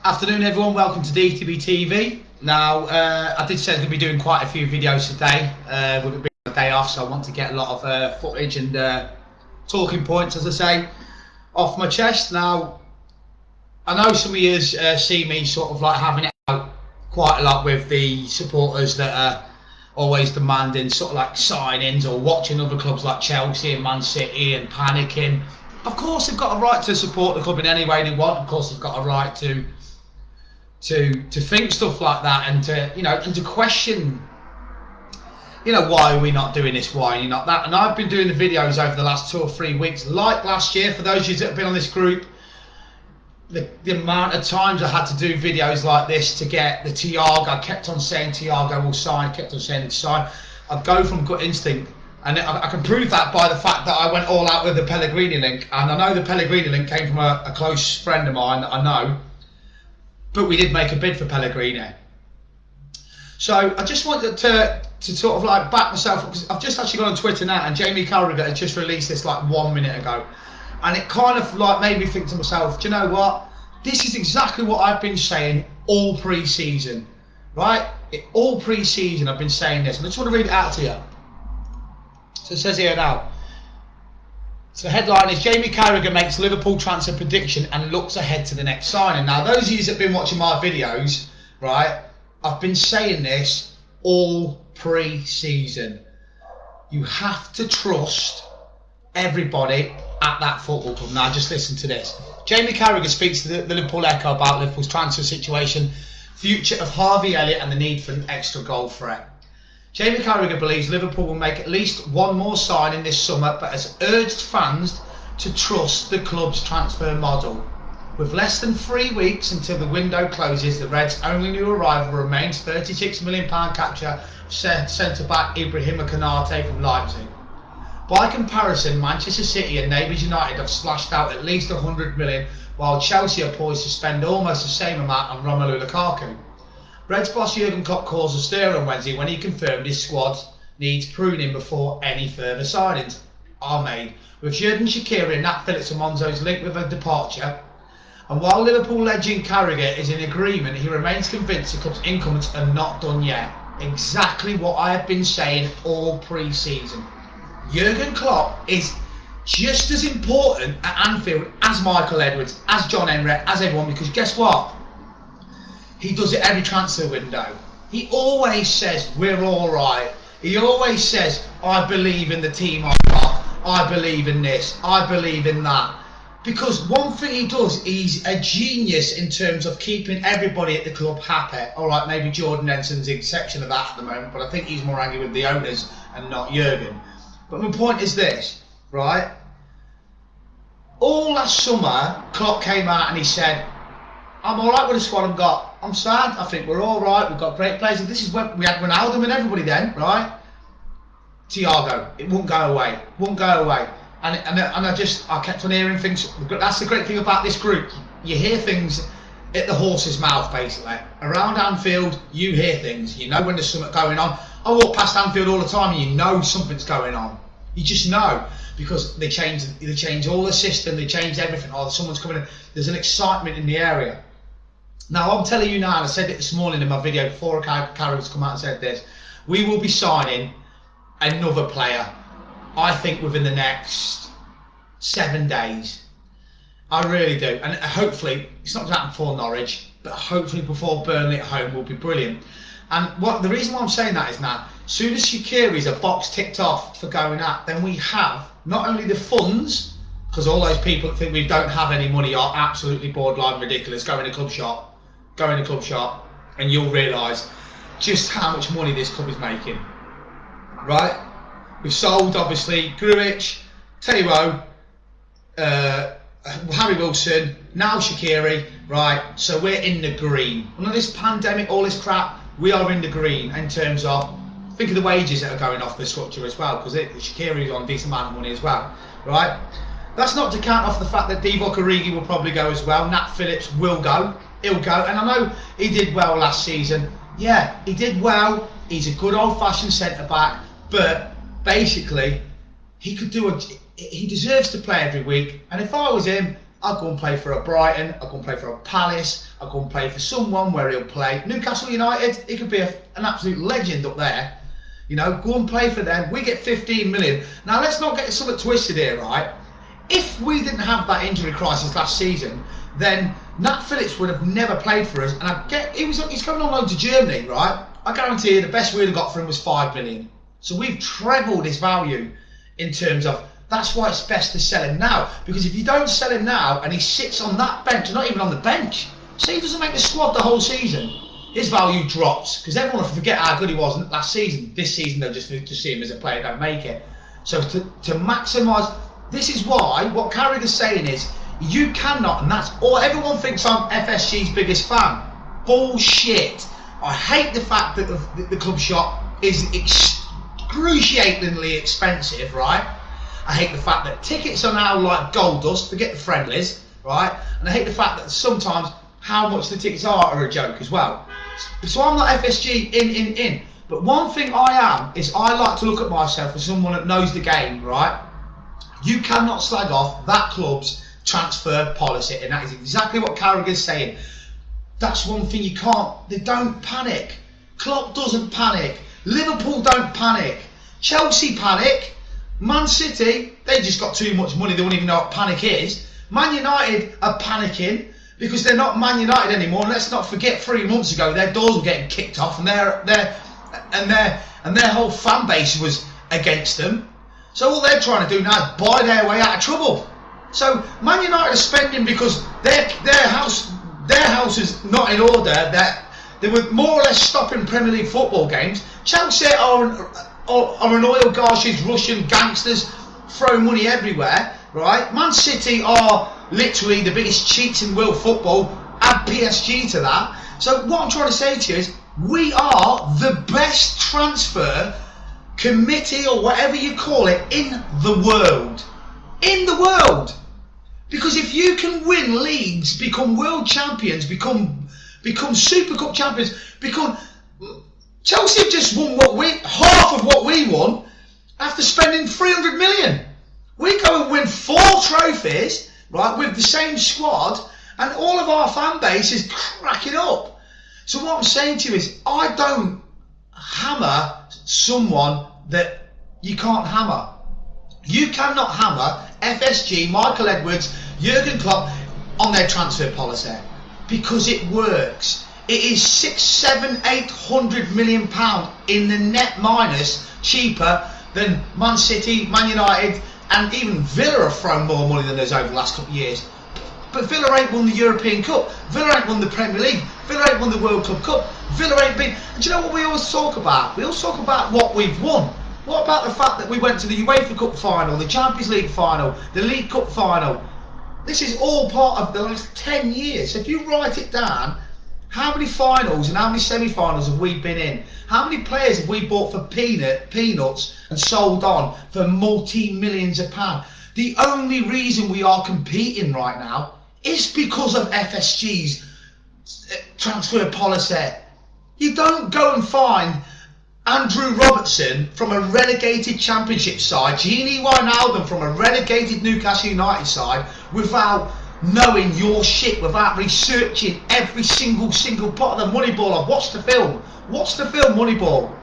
Afternoon everyone, welcome to DTBTV. Now, I did say I'm going to be doing quite a few videos today, with it being a day off, so I want to get a lot of footage and talking points, as I say, off my chest. Now, I know some of you see me sort of like having it out quite a lot with the supporters that are always demanding sort of like sign-ins or watching other clubs like Chelsea and Man City and panicking. Of course they've got a right to support the club in any way they want. Of course they've got a right to think stuff like that and to question, why are we not doing this, why are you not that. And I've been doing the videos over the last 2 or 3 weeks, like last year. For those of you that have been on this group, the amount of times I had to do videos like this to get the Thiago, I kept on saying Thiago will sign, kept on saying it's sign. I'd go from gut instinct, and I can prove that by the fact that I went all out with the Pellegrini link. And I know the Pellegrini link came from a close friend of mine that I know, but we did make a bid for Pellegrini. So I just wanted to sort of like back myself up, because I've just actually gone on Twitter now, and Jamie Carragher had just released this like 1 minute ago, and it kind of like made me think to myself, do you know what? This is exactly what I've been saying all pre-season, right? All pre-season I've been saying this, and I just want to read it out to you. So it says here now. So the headline is Jamie Carragher makes Liverpool transfer prediction and looks ahead to the next signing. Now, those of you that have been watching my videos, right, I've been saying this all pre-season. You have to trust everybody at that football club. Now, just listen to this. Jamie Carragher speaks to the Liverpool Echo about Liverpool's transfer situation, future of Harvey Elliott and the need for an extra goal threat. Jamie Carragher believes Liverpool will make at least one more signing this summer, but has urged fans to trust the club's transfer model. With less than 3 weeks until the window closes, the Reds' only new arrival remains £36 million capture centre-back Ibrahima Konate from Leipzig. By comparison, Manchester City and neighbours United have slashed out at least £100 million, while Chelsea are poised to spend almost the same amount on Romelu Lukaku. Reds boss Jurgen Klopp calls a stir on Wednesday when he confirmed his squad needs pruning before any further signings are made, with Xherdan Shaqiri and Nat Phillips and Monzo's linked with a departure. And while Liverpool legend Carragher is in agreement, he remains convinced the club's incomings are not done yet. Exactly what I have been saying all pre-season. Jurgen Klopp is just as important at Anfield as Michael Edwards, as John Enright, as everyone, because guess what? He does it every transfer window. He always says, we're all right. He always says, I believe in the team I've got. I believe in this. I believe in that. Because one thing he does, he's a genius in terms of keeping everybody at the club happy. All right, maybe Jordan Henson's the exception of that at the moment, but I think he's more angry with the owners and not Jurgen. But my point is this, right? All last summer, Klopp came out and he said, I'm all right with the squad I've got. I'm sad. I think we're all right. We've got great players. This is when we had Ronaldo and everybody then, right? Thiago, it won't go away. Won't go away. And I kept on hearing things. That's the great thing about this group. You hear things at the horse's mouth, basically. Around Anfield, you hear things. You know when there's something going on. I walk past Anfield all the time, and you know something's going on. You just know, because they change all the system. They change everything. Oh, someone's coming in. There's an excitement in the area. Now, I'm telling you now, and I said it this morning in my video before Carragher's come out and said this, we will be signing another player, I think, within the next 7 days. I really do. And hopefully, it's not going to happen before Norwich, but hopefully before Burnley at home will be brilliant. And the reason why I'm saying that is now, as soon as Shaqiri's a box ticked off for going out, then we have not only the funds, because all those people that think we don't have any money are absolutely borderline ridiculous. Go in a club shop, and you'll realise just how much money this club is making. Right? We've sold, obviously, Grujic, Teo, Harry Wilson, now Shaqiri, right? So we're in the green. None of this pandemic, all this crap, we are in the green in terms of, think of the wages that are going off the structure as well, because Shaqiri is on a decent amount of money as well, right? That's not to count off the fact that Divock Origi will probably go as well. Nat Phillips will go. He'll go. And I know he did well last season. Yeah, he did well. He's a good old-fashioned centre-back. But basically, he deserves to play every week. And if I was him, I'll go and play for a Brighton, I'll go and play for a Palace, I'll go and play for someone where he'll play. Newcastle United, he could be an absolute legend up there. You know, go and play for them. We get 15 million. Now, let's not get something twisted here, right? If we didn't have that injury crisis last season, then Nat Phillips would have never played for us. And he's coming on loan to Germany, right? I guarantee you the best we'd have got for him was 5 million. So we've trebled his value in terms of, that's why it's best to sell him now. Because if you don't sell him now and he sits on that bench, not even on the bench, say he doesn't make the squad the whole season, his value drops. Because everyone will forget how good he was last season. This season they'll just see him as a player, don't make it. So to maximise, this is why, what Carragher's saying is, you cannot, and that's all, everyone thinks I'm FSG's biggest fan. Bullshit. I hate the fact that the club shop is excruciatingly expensive, right? I hate the fact that tickets are now like gold dust, forget the friendlies, right? And I hate the fact that sometimes how much the tickets are a joke as well. So I'm not FSG in. But one thing I am is I like to look at myself as someone that knows the game, right? You cannot slag off that club's transfer policy, and that is exactly what Carragher's saying. That's one thing you can't. They don't panic. Klopp doesn't panic. Liverpool don't panic. Chelsea panic. Man City, they just got too much money. They don't even know what panic is. Man United are panicking because they're not Man United anymore. And let's not forget, 3 months ago their doors were getting kicked off, and their whole fan base was against them. So all they're trying to do now is buy their way out of trouble. So Man United are spending because their house is not in order. They were more or less stopping Premier League football games. Chelsea are an oligarchies, Russian gangsters throwing money everywhere, right? Man City are literally the biggest cheats in world football. Add PSG to that. So what I'm trying to say to you is, we are the best transfer committee, or whatever you call it, in the world. In the world. Because if you can win leagues, become world champions, become Super Cup champions, Chelsea have just won half of what we won after spending 300 million. We go and win 4 trophies, right, with the same squad, and all of our fan base is cracking up. So what I'm saying to you is, I don't hammer someone that you can't hammer. You cannot hammer FSG, Michael Edwards, Jurgen Klopp on their transfer policy, because it works. It is 600, 700, 800 million pounds in the net minus, cheaper than Man City, Man United, and even Villa have thrown more money than us over the last couple of years. But Villa ain't won the European Cup. Villa ain't won the Premier League. Villa ain't won the World Club Cup. Villa ain't been. And do you know what we always talk about? We always talk about what we've won. What about the fact that we went to the UEFA Cup final, the Champions League final, the League Cup final? This is all part of the last 10 years. So if you write it down, how many finals and how many semi-finals have we been in? How many players have we bought for peanuts and sold on for multi-millions of pounds? The only reason we are competing right now is because of FSG's transfer policy. You don't go and find Andrew Robertson from a relegated Championship side, Gini Wijnaldum from a relegated Newcastle United side, without knowing your shit, without researching every single part of the Moneyball. I've watched the film. Watch the film Moneyball.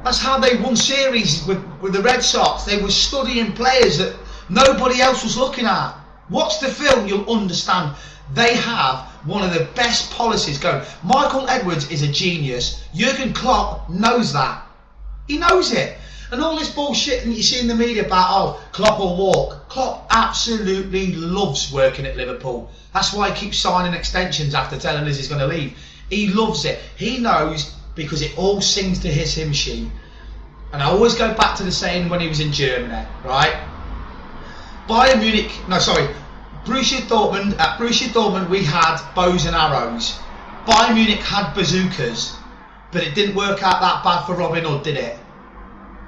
That's how they won series with the Red Sox. They were studying players that nobody else was looking at. Watch the film, you'll understand. They have one of the best policies going. Michael Edwards is a genius. Jurgen Klopp knows that. He knows it. And all this bullshit that you see in the media about, oh, Klopp will walk. Klopp absolutely loves working at Liverpool. That's why he keeps signing extensions after telling us he's going to leave. He loves it. He knows, because it all sings to his hymn sheet. And I always go back to the saying when he was in Germany, right? Borussia Dortmund. At Borussia Dortmund we had bows and arrows. Bayern Munich had bazookas. But it didn't work out that bad for Robin Hood, did it?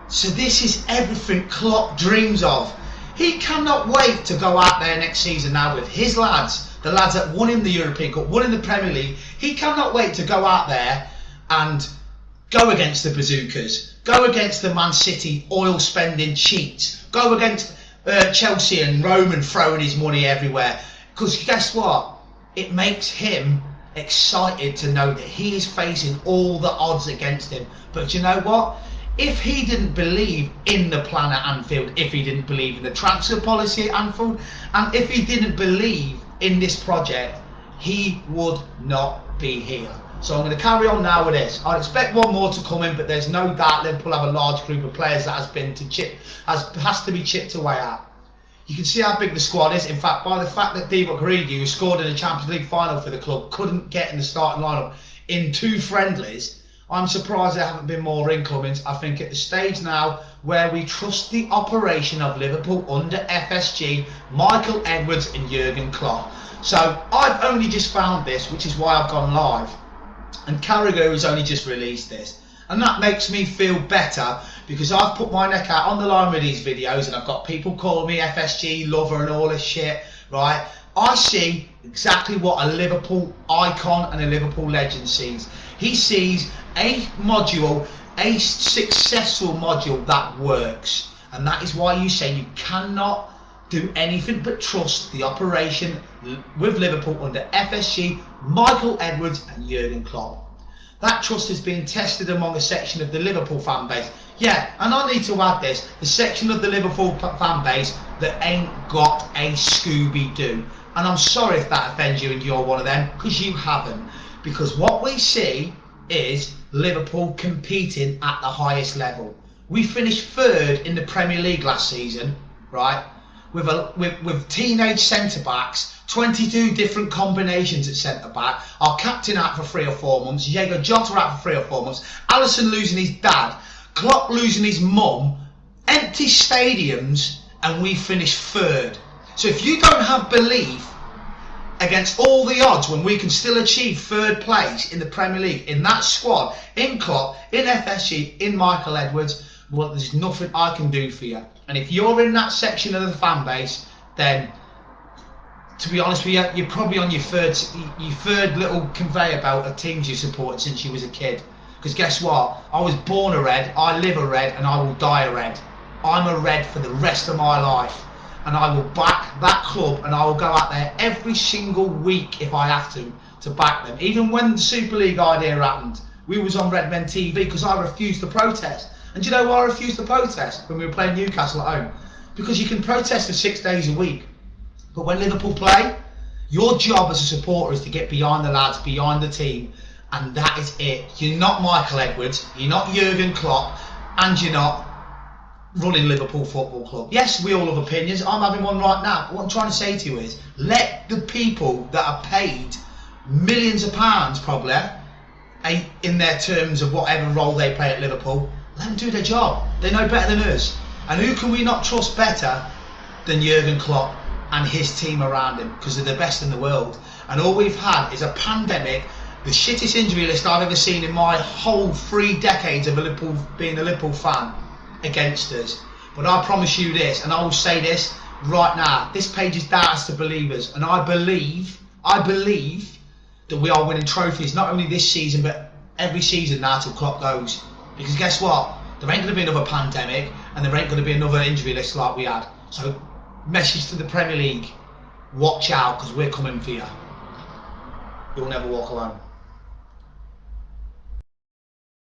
So this is everything Klopp dreams of. He cannot wait to go out there next season now with his lads, the lads that won in the European Cup, won in the Premier League. He cannot wait to go out there and go against the bazookas, go against the Man City oil spending cheats, go against Chelsea and Roman throwing his money everywhere. Because guess what? It makes him excited to know that he is facing all the odds against him. But you know what? If he didn't believe in the plan at Anfield, if he didn't believe in the transfer policy at Anfield, and if he didn't believe in this project, he would not be here. So I'm going to carry on now with this. I expect one more to come in, but there's no doubt Liverpool have a large group of players that has to be chipped away at. You can see how big the squad is. In fact, by the fact that Divock Origi, who scored in the Champions League final for the club, couldn't get in the starting lineup in 2 friendlies, I'm surprised there haven't been more incomings. I think at the stage now where we trust the operation of Liverpool under FSG, Michael Edwards and Jurgen Klopp. So I've only just found this, which is why I've gone live. And Carragher has only just released this. And that makes me feel better because I've put my neck out on the line with these videos and I've got people calling me FSG lover and all this shit, right? I see exactly what a Liverpool icon and a Liverpool legend sees. He sees a module, a successful module that works. And that is why you say you cannot do anything but trust the operation with Liverpool under FSG, Michael Edwards and Jurgen Klopp. That trust is being tested among a section of the Liverpool fan base. Yeah, and I need to add this, the section of the Liverpool fan base that ain't got a Scooby-Doo. And I'm sorry if that offends you and you're one of them, because you haven't. Because what we see is Liverpool competing at the highest level. We finished 3rd in the Premier League last season, right? With teenage centre-backs, 22 different combinations at centre-back, our captain out for 3 or 4 months, Diego Jota out for 3 or 4 months, Alisson losing his dad, Klopp losing his mum, empty stadiums, and we finished 3rd. So if you don't have belief against all the odds when we can still achieve 3rd place in the Premier League, in that squad, in Klopp, in FSG, in Michael Edwards, well, there's nothing I can do for you. And if you're in that section of the fan base, then to be honest with you, you're probably on your third little conveyor belt of teams you've supported since you was a kid. Because guess what? I was born a Red, I live a Red, and I will die a Red. I'm a Red for the rest of my life. And I will back that club, and I will go out there every single week if I have to back them. Even when the Super League idea happened, we was on Red Men TV because I refused to protest. And do you know why I refused to protest when we were playing Newcastle at home? Because you can protest for 6 days a week. But when Liverpool play, your job as a supporter is to get behind the lads, behind the team, and that is it. You're not Michael Edwards, you're not Jurgen Klopp, and you're not running Liverpool Football Club. Yes, we all have opinions. I'm having one right now. But what I'm trying to say to you is, let the people that are paid millions of pounds probably in their terms of whatever role they play at Liverpool, let them do their job. They know better than us. And who can we not trust better than Jurgen Klopp and his team around him? Because they're the best in the world. And all we've had is a pandemic, the shittest injury list I've ever seen in my whole 3 decades of being a Liverpool fan against us. But I promise you this, and I will say this right now, this page is doubters to believers. And I believe that we are winning trophies, not only this season, but every season now till Klopp goes. Because guess what? There ain't going to be another pandemic, and there ain't going to be another injury list like we had. So, message to the Premier League, watch out, because we're coming for you. You'll never walk alone.